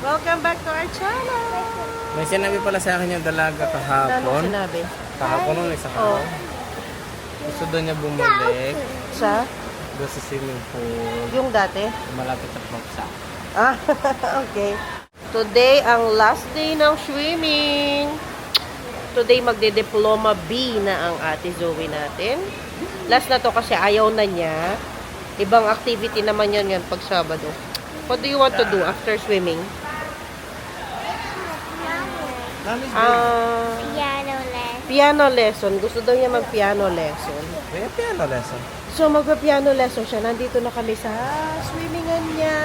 Welcome back to our channel. May sinabi pala sa akin yung dalaga Ano kahapon. sinabi? Kahapon nung isa ko. Gusto doon niya bumalik Sa? doon sa swimming pool. Yung dati? Malapit sa Proksa. Ah, okay. Today, ang last day ng swimming. Today, magde-diploma B na ang ate Zoe natin. Last na to kasi ayaw na niya. Ibang activity naman yan pag Sabado. What do you want to do after swimming? Piano lesson. Piano lesson. Gusto daw niya mag-piano lesson. May piano lesson. So, magpa-piano lesson siya. Nandito na kami sa swimmingan niya.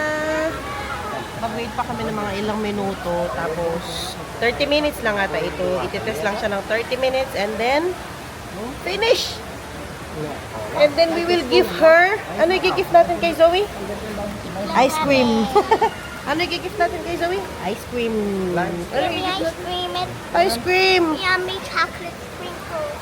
Mag-wait pa kami ng mga ilang minuto. Tapos, 30 minutes lang ata ito. Ititest lang siya ng 30 minutes and then, finish! And then we will give her, ano i-gift natin kay Zoe? Ice cream. Ano i-gift natin kay Zoe? Ice cream. Ano Yummy i-gift ice natin? cream and Ice cream! yummy chocolate sprinkles.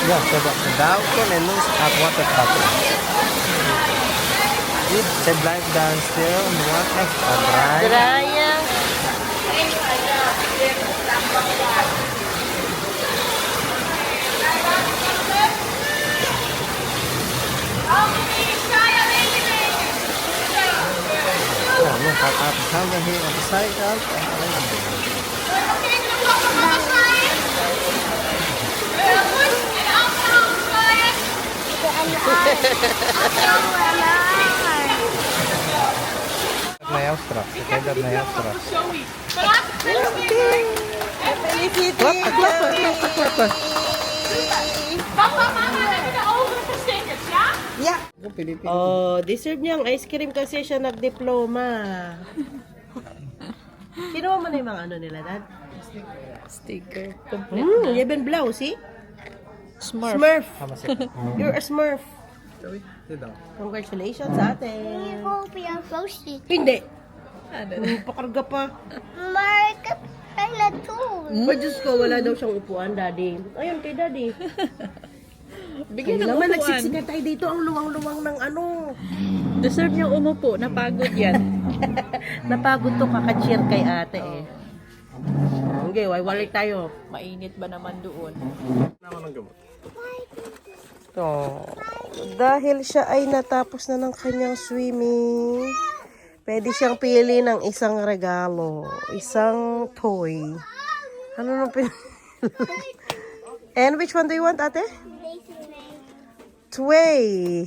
Ja, coba sedaukan en nu at water bottle. Dit, ze blijft dan stil en wat extra dry. Draya. Ja, nu gaat het hangen hier op de zijkant. Na jou straks. Ik heb dat naar jou straks. Klappen, klappen, klappen, klappen. Papa, mama, hebben de overige stickers, ja? Yeah. Oh, deserve niya ang ice cream kasi siya nag-diploma. Kinuha mo na yung mga ano nila, Dad? Sticker. Even blau, see? Smurf. Smurf. Mm. You're a Smurf. Dit dan. Congratulations sa atin. You hope you're roasted. Hindi. Ano? Pakarga pa. Mark, na too. Oh, Diyos ko, wala daw siyang upuan, Daddy. Ayun, kay Daddy. Bigyan ng Naman, upuan. nagsiksikan tayo dito. Ang luwang-luwang ng ano. Deserve niyang umupo. Napagod yan. Napagod to kaka-cheer kay ate eh. Okay, walik tayo. Mainit ba naman doon? Oh, dahil siya ay natapos na ng kanyang swimming, pwede siyang pili ng isang regalo, isang toy. Ano nang And which one do you want, ate? Tway.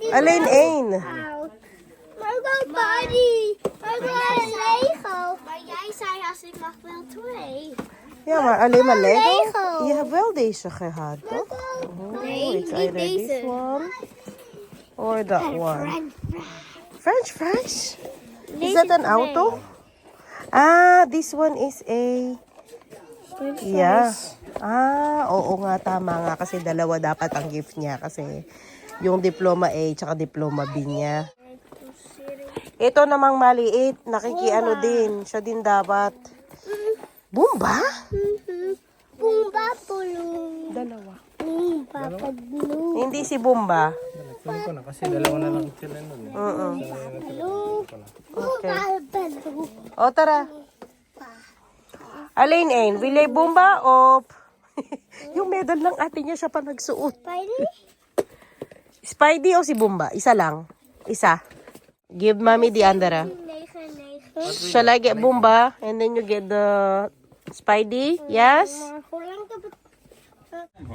Alleen één. Maar dan Buddy. Maar dan Lego. Maar jij zei als ik mag wel 2. Ja, maar alleen maar Lego. Lego. Je hebt wel deze gehad, toch? Nee, it's niet either deze. this one or that one. French fries? Is that an auto? Ah, this one is a Yeah. Oo nga, tama nga. Kasi dalawa dapat ang gift niya. Kasi yung diploma A tsaka diploma B niya. Ito namang maliit. Nakikiano din. Siya din dapat. Bumba? Bumba pulong. Dalawa. Bumba pulong. Hindi si Bumba. Kunin ko na kasi dalawa na lang sila nun eh. Okay. Bumba pulong. O, tara. Alain, Willie Bumba o... yung medal ng ate niya siya pa nagsuot. Spidey? Spidey o si Bumba? Isa lang. Isa. Give mommy the Andara. 9. Shall I get Bumba? And then you get the Spidey? Yes? Kulang ka ba?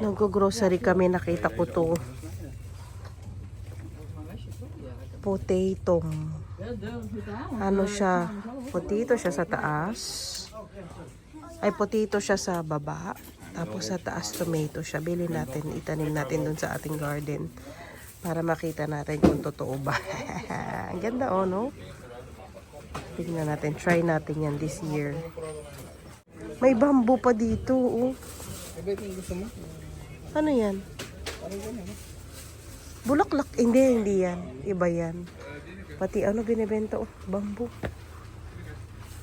Nag-grocery kami. Nakita ko to. Potato. Ano siya? Potato siya sa taas. Ay, potato siya sa baba. Tapos sa taas, tomato siya. Bilhin natin. Itanim natin dun sa ating garden. Para makita natin kung totoo ba. Ang ganda, oh, no? Tingnan natin. Try natin yan this year. May bamboo pa dito, oh. Ano yan? Bulaklak. Hindi yan. Iba yan. Pati ano binibenta, oh. Bamboo.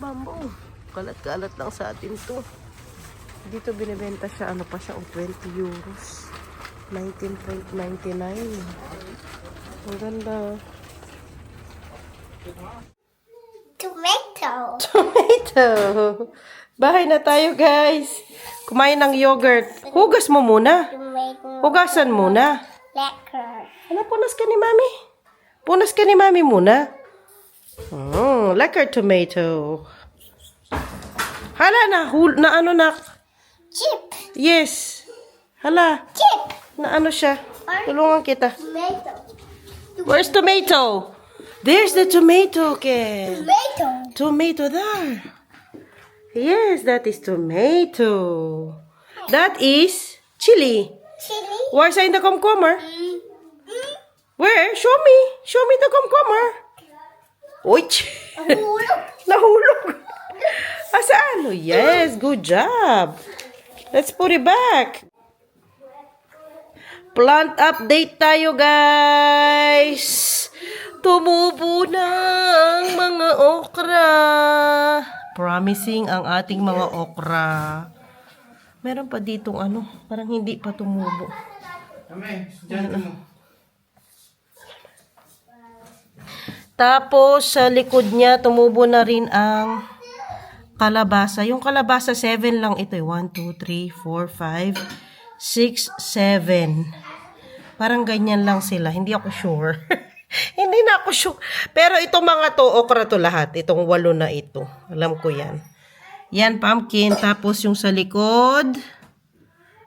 Bamboo. Kalat-kalat lang sa atin to. Dito binibenta siya. Ano pa siya? Oh, 20 euros. 19.99. Ang ganda. Tomato. Tomato. Bahay na tayo, guys. Kumain ng yogurt. Hugas mo muna. Tomato. Hugasan muna. Lekker. Ano, punas ka ni mami? Punas ka ni mami muna. Lekker tomato. Hala na, ano na? Chip. Yes. Hala, Chip. na ano siya? Tulungan kita. Tomato. Where's tomato? There's the tomato, Ken. Tomato. Tomato there. Yes, that is tomato. That is chili. Chili. Where's the cucumber? Where? Show me. Show me the cucumber. Uy! Hulog. Nahulog. Asaan? Oh, yes, good job. Let's put it back. Plant update tayo, guys. Tumubo na ang mga okra. Promising ang ating mga okra. Meron pa ditong ano, parang hindi pa tumubo. Tapos, sa likod niya, tumubo na rin ang kalabasa. Yung kalabasa, 7 lang ito. 1, 2, 3, 4, 5, 6, 7. Parang ganyan lang sila. Hindi ako sure. Hindi na ako sure. Pero itong mga to, okra to lahat. Itong 8 na ito. Alam ko yan. Yan, pumpkin. Tapos yung sa likod,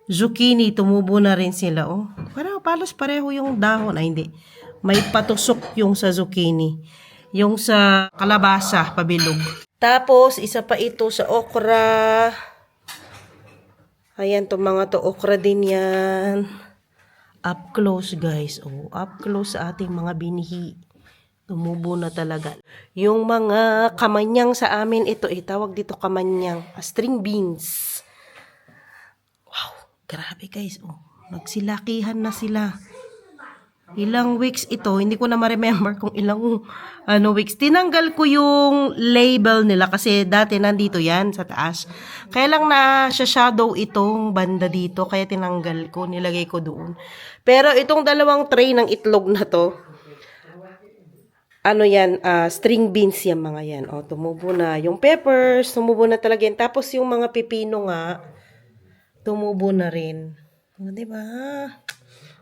zucchini. Tumubo na rin sila. Oh. Parang palos pareho yung dahon. Ay, hindi. May patusok yung sa zucchini. Yung sa kalabasa, pabilog. Tapos, isa pa ito sa okra. Ayan, to mga to okra din yan. Up close, guys. Oh, up close sa ating mga binhi. Tumubo na talaga. Yung mga kamanyang sa amin, ito, tawag dito kamanyang. String beans. Wow, grabe guys. Oh, nagsilakihan na sila. Ilang weeks ito, hindi ko na ma-remember kung ilang weeks. Tinanggal ko yung label nila kasi dati nandito yan sa taas. Kaya lang na shadow itong banda dito, kaya tinanggal ko, nilagay ko doon. Pero itong dalawang tray ng itlog na to, string beans yan mga yan. O, tumubo na. Yung peppers, tumubo na talaga yan. Tapos yung mga pipino nga, tumubo na rin. O, diba?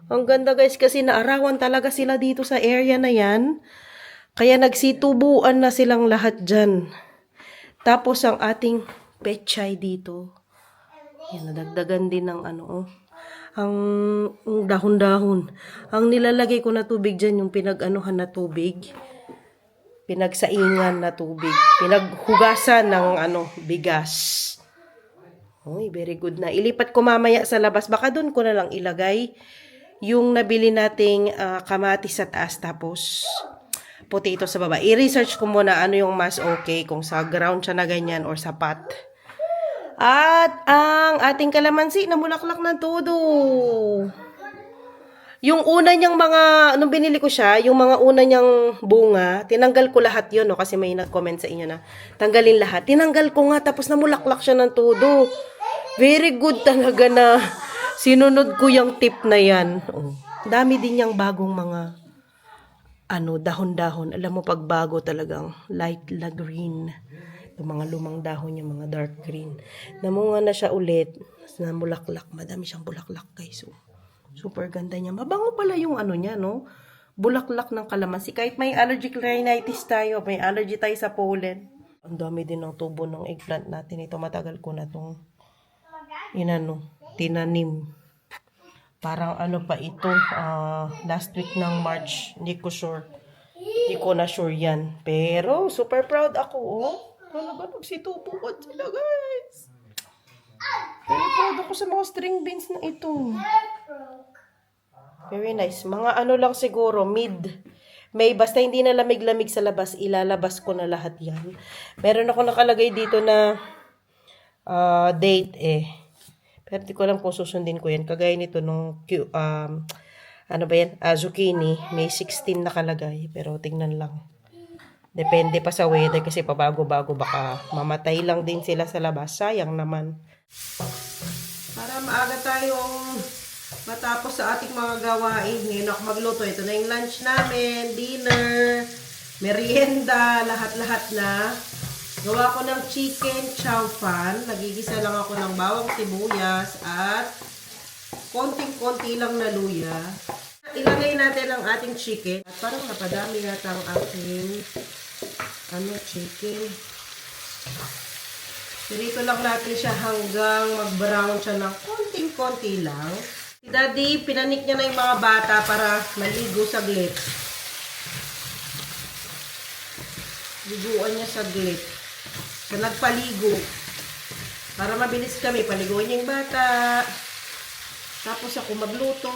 Ang ganda guys kasi naarawan talaga sila dito sa area na yan. Kaya nagsitubuan na silang lahat dyan. Tapos ang ating pechay dito. Yan, nadagdagan din ng ang dahon-dahon. Ang nilalagay ko na tubig dyan, yung pinag-anuhan na tubig. Pinagsaingan na tubig. Pinaghugasan ng bigas. Oy, very good na. Ilipat ko mamaya sa labas. Baka doon ko na lang ilagay yung nabili nating kamatis sa taas tapos potato sa baba. I-research ko muna ano yung mas okay kung sa ground siya na ganyan or sa pot. At ang ating kalamansi na mulaklak ng todo. Yung una niyang mga, nung binili ko siya, yung mga una niyang bunga, tinanggal ko lahat yun, no? Kasi may nag-comment sa inyo na tanggalin lahat. Tinanggal ko nga, tapos namulaklak siya ng todo. Very good talaga na sinunod ko yung tip na yan. Oh. Dami din yung bagong mga dahon-dahon. Alam mo, pag bago talagang light la green. Yung mga lumang dahon yung mga dark green. Namunga na siya ulit. Namulaklak. Madami siyang bulaklak, guys. Oh. Super ganda niya. Mabango pala yung niya, no? Bulaklak ng kalamansi. Kahit may allergic rhinitis tayo, may allergy tayo sa pollen. Ang dami din ng tubo ng eggplant natin. Ito matagal ko na itong tinanim. Parang pa ito, last week ng March. Hindi ko sure. Hindi ko na sure yan. Pero, super proud ako, oh. Talaga, nagsitubo ko sila, guys. Very proud ako sa mga string beans na ito. Very nice. Mga lang siguro, May, basta hindi na lamig-lamig sa labas, ilalabas ko na lahat yan. Meron ako nakalagay dito na date Pero di ko alam kung susundin ko yan. Kagaya nito nung, zucchini. May 16 nakalagay. Pero tingnan lang. Depende pa sa weather kasi pabago-bago baka mamatay lang din sila sa labas. Sayang naman. Para maaga tayong matapos sa ating mga gawain. Ngayon ako magluto. Ito na yung lunch namin, dinner, merienda, lahat-lahat na. Gawa ko ng chicken chow fan. Nagigisa lang ako ng bawang sibuyas at konting-konti lang na luya. Ilagay natin ang ating chicken. At parang napadami yata ang ating chicken. Pirito lang natin siya hanggang mag-brown siya ng konting-konti lang. Si Daddy, pinanik niya na yung mga bata para maligo saglit. Liguan niya saglit. So, nagpaligo. Para mabilis kami, paliguan niya yung bata. Tapos ako magluto.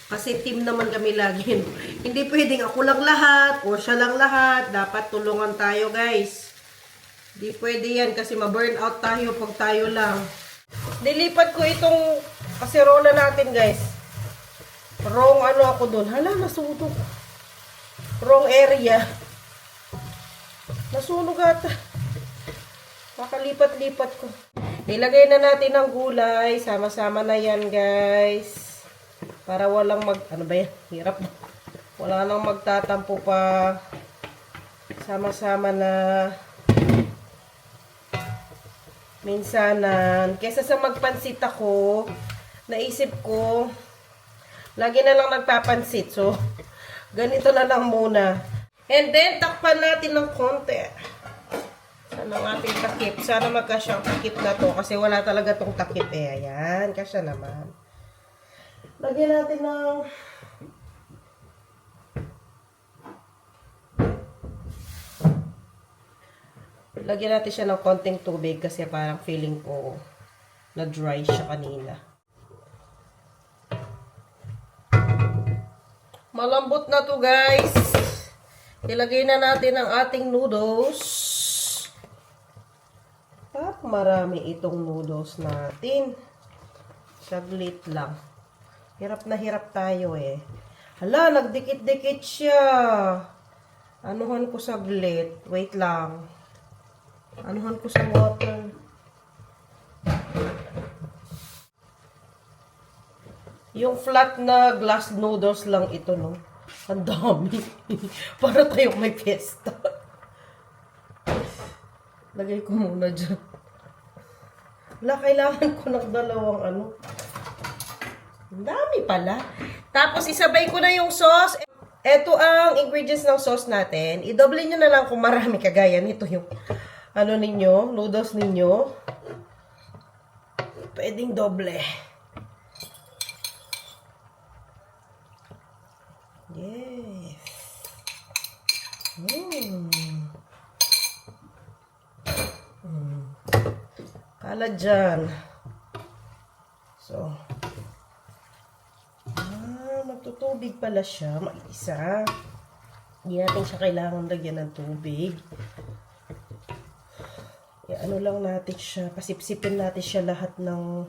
Kasi team naman kami lagi. Hindi pwedeng ako lang lahat o siya lang lahat. Dapat tulungan tayo, guys. Hindi pwede yan kasi ma-burn out tayo pag tayo lang. Nilipat ko itong kaserola natin, guys. Wrong ako dun. Hala, nasunog. Wrong area. Nasunog ata. Makalipat-lipat ko. Ilagay na natin ang gulay. Sama-sama na yan, guys. Para walang Hirap. Wala nang magtatampo pa. Sama-sama na. Minsanan. Kesa sa magpansit ako, naisip ko, lagi na lang nagpapansit. So, ganito na lang muna. And then, takpan natin ng konti. Saan ang ating takip? Sana magkasya ang takip na to. Kasi wala talaga tong takip Ayan, kasya naman. Lagyan natin ng siya ng konting tubig kasi parang feeling ko na dry siya kanina. Malambot na to, guys. Ilagay na natin ang ating noodles. At marami itong noodles natin. Saglit lang. Hirap na hirap tayo Hala, nagdikit-dikit siya. Anuhan ko saglit. Wait lang. Anuhan ko sa water. Yung flat na glass noodles lang ito, no? Ang dami. Para tayong may fiesta. Lagay ko muna dyan. Wala, kailangan ko ng dalawang Ang dami pala. Tapos, isabay ko na yung sauce. Ito ang ingredients ng sauce natin. I-double nyo na lang kung marami kagaya nito yung noodles ninyo. Pwedeng doble. Yes. Kala dyan. So, magtutubig pala siya. Mag-isa. Hindi natin siya kailangan lagyan ng tubig. ano lang natin siya, pasipsipin natin siya lahat ng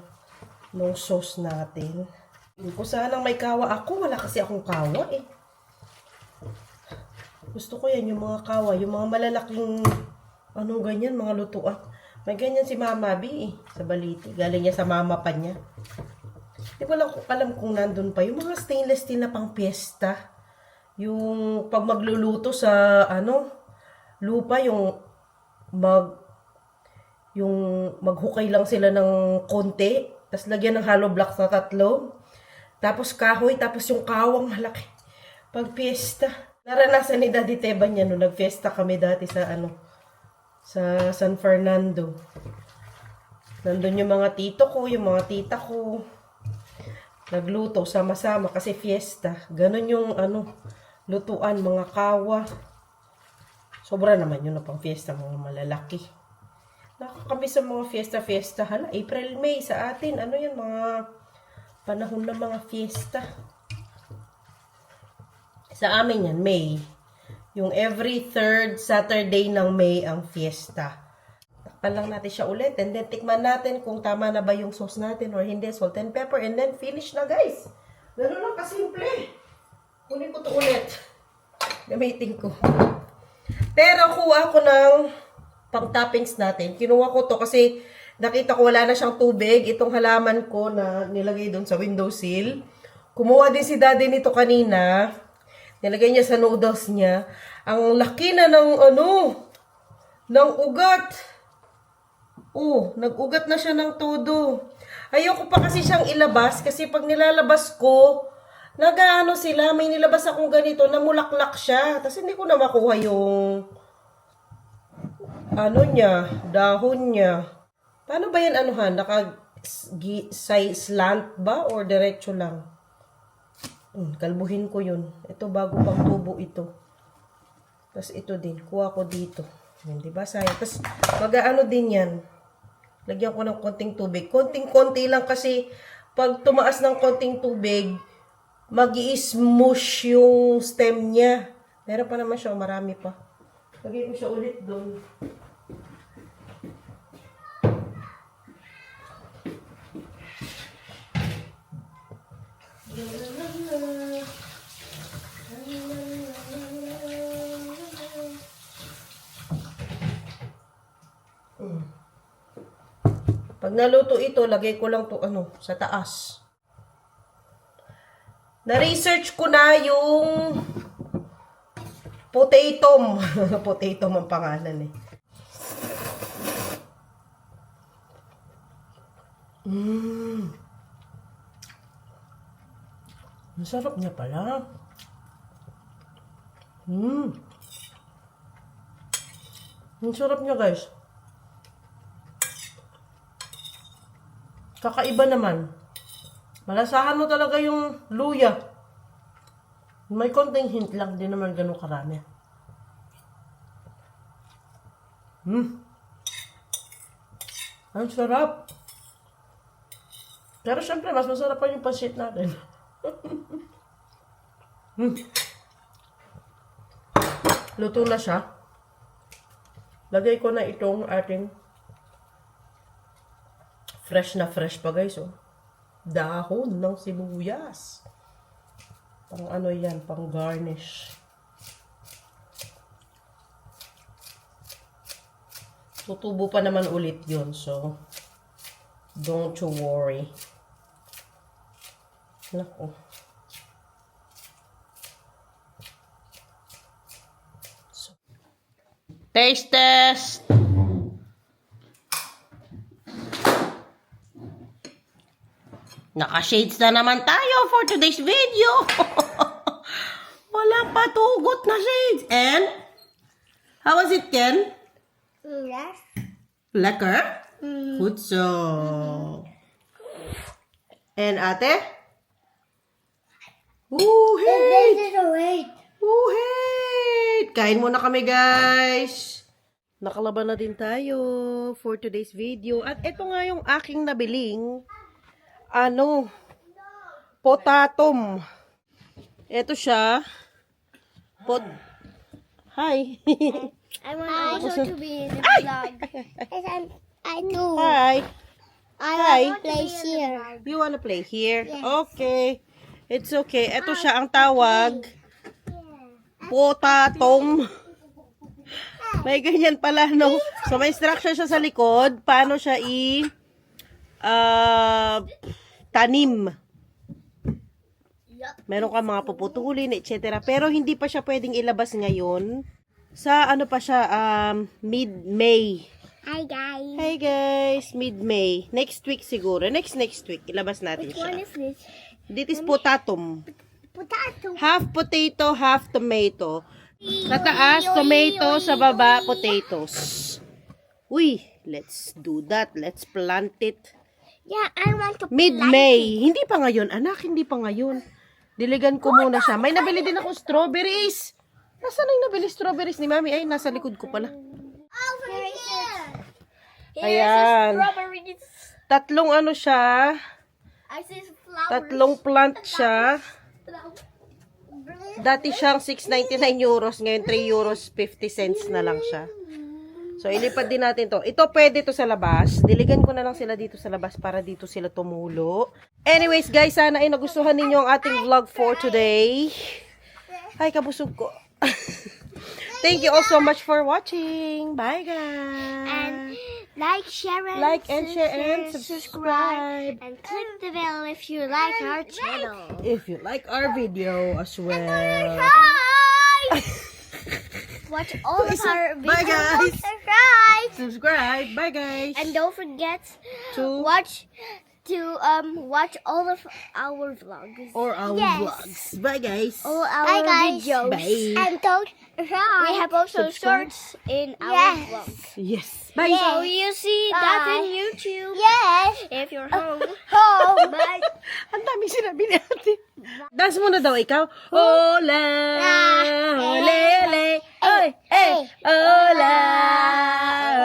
sauce natin. Kung sanang may kawa ako, wala kasi akong kawa eh. Gusto ko yan, yung mga kawa, yung mga malalaking, ganyan, mga lutuan. May ganyan si Mama B eh, sa Baliti. Galing niya sa mama pa niya. Di ko lang alam kung nandun pa. Yung mga stainless steel na pang piyesta. Yung pag magluluto sa, lupa, yung maghukay lang sila ng konti, tapos lagyan ng hollow blocks na 3, tapos kahoy, tapos yung kawang malaki. Pag fiesta. Naranasan ni Daddy Teban yan, no? Nag-fiesta kami dati sa, sa San Fernando. Nandun yung mga tito ko, yung mga tita ko. Nagluto, sama-sama, kasi fiesta. Ganon yung, lutuan, mga kawa. Sobra naman yun na pang fiesta, mga malalaki. Kami sa mga fiesta-fiesta. Hala, April, May sa atin. Ano yan, mga panahon ng mga fiesta. Sa amin yan, May. Yung every 3rd Saturday ng May ang fiesta. Takpan lang natin siya ulit. And then, tikman natin kung tama na ba yung sauce natin or hindi. Salt and pepper. And then, finish na, guys. Ganun lang kasimple. Kunin ko to ulit. Gamitin ko. Pero, kuha ko ng pang-toppings natin. Kinuha ko to kasi nakita ko wala na siyang tubig. Itong halaman ko na nilagay doon sa windowsill. Kumuha din si Daddy nito kanina. Nilagay niya sa noodles niya. Ang laki na ng ng ugat. Oh, nag-ugat na siya ng todo. Ayoko pa kasi siyang ilabas kasi pag nilalabas ko, sila, may nilabas akong ganito, namulaklak siya. Tapos hindi ko na makuha yung dahon niya. Paano ba yan slant ba or diretso lang? Kalbuhin ko yun. Ito bago pang tubo ito. Tapos ito din, kuha ko dito. Yan, diba sayang? Tapos din yan. Lagyan ko ng konting tubig. Konting-konti lang kasi pag tumaas ng konting tubig, mag-i-smush yung stem niya. Meron pa naman siya, marami pa. Lagay ko siya ulit doon. Pag naluto ito, lagay ko lang to sa taas. Na-research ko na yung potato. Potato ang pangalan eh. Ang sarap niya pala. Ang sarap niya, guys. Kakaiba naman. Malasahan mo talaga yung luya. May konting hint lang, din naman ganun karami. Ang sarap. Pero syempre, mas masarap pa yung pancit natin. Luto na siya. Lagay ko na itong ating fresh na fresh pa, guys. Dahon ng sibuyas. Pang yan, pang garnish. Tutubo pa naman ulit yun. So, don't you worry. Nako. So, taste test! Naka-shades na naman tayo for today's video. Walang patugot na shades. And, how was it, Ken? Yes. Lekker? Good so. And ate? Woohey! Woohey! Kain muna kami, guys. Nakalaban na din tayo for today's video. At ito nga yung aking nabiling potatom. Ito siya. Hi. I want also to be in the vlog. I do. Hi. I want to play here. You wanna play here? Okay. It's okay. Ito siya ang tawag. Potatom. May ganyan pala, no? So, may instruction siya sa likod. Paano siya tanim. Meron ka mga puputulin, etc. Pero hindi pa siya pwedeng ilabas ngayon. Sa ano pa siya, mid-May. Hi guys. Hi guys, mid-May. Next week siguro. Next week, ilabas natin Which one siya. is this? This is potatom. Potato. Half potato, half tomato. Sa taas, tomato. Sa baba, potatoes. Uy, let's do that. Let's plant it. Yeah, I want to Mid-May. Hindi pa ngayon, anak. Hindi pa ngayon. Diligan ko muna siya. May nabili din ako strawberries. Nasaan na yung nabili strawberries ni Mami? Ay, nasa likod ko pala. Over here. Ayan. Strawberries. Tatlong ano siya. I see flowers. Tatlong plant siya. Dati siyang 6.99 euros. Ngayon 3 euros 50 cents na lang siya. So, ilipad din natin to. Ito pwede to sa labas. Diligan ko na lang sila dito sa labas para dito sila tumulo. Anyways, guys, sana ay nagustuhan ninyo ang ating vlog for today. Ay, kabusog ko. Thank you all so much for watching. Bye, guys. And like, share, and share and subscribe. And click the bell if you like our channel. If you like our video as well. Bye! Watch all of our videos. Bye, guys. Subscribe. Subscribe. Bye, guys. And don't forget To watch all of our vlogs. or our Yes. vlogs. Bye, guys. All our videos. Bye. And don't we have also Subscribe. shorts in our vlogs. Yes. Bye. So you see that in YouTube. Yes. If you're home. Bye. Ang daming sinabi ni ate. Dance muna daw ikaw. Hola, lele, oy, eh, hola,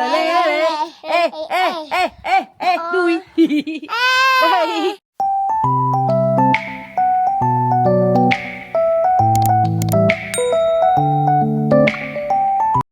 lele, eh, duy. Bye.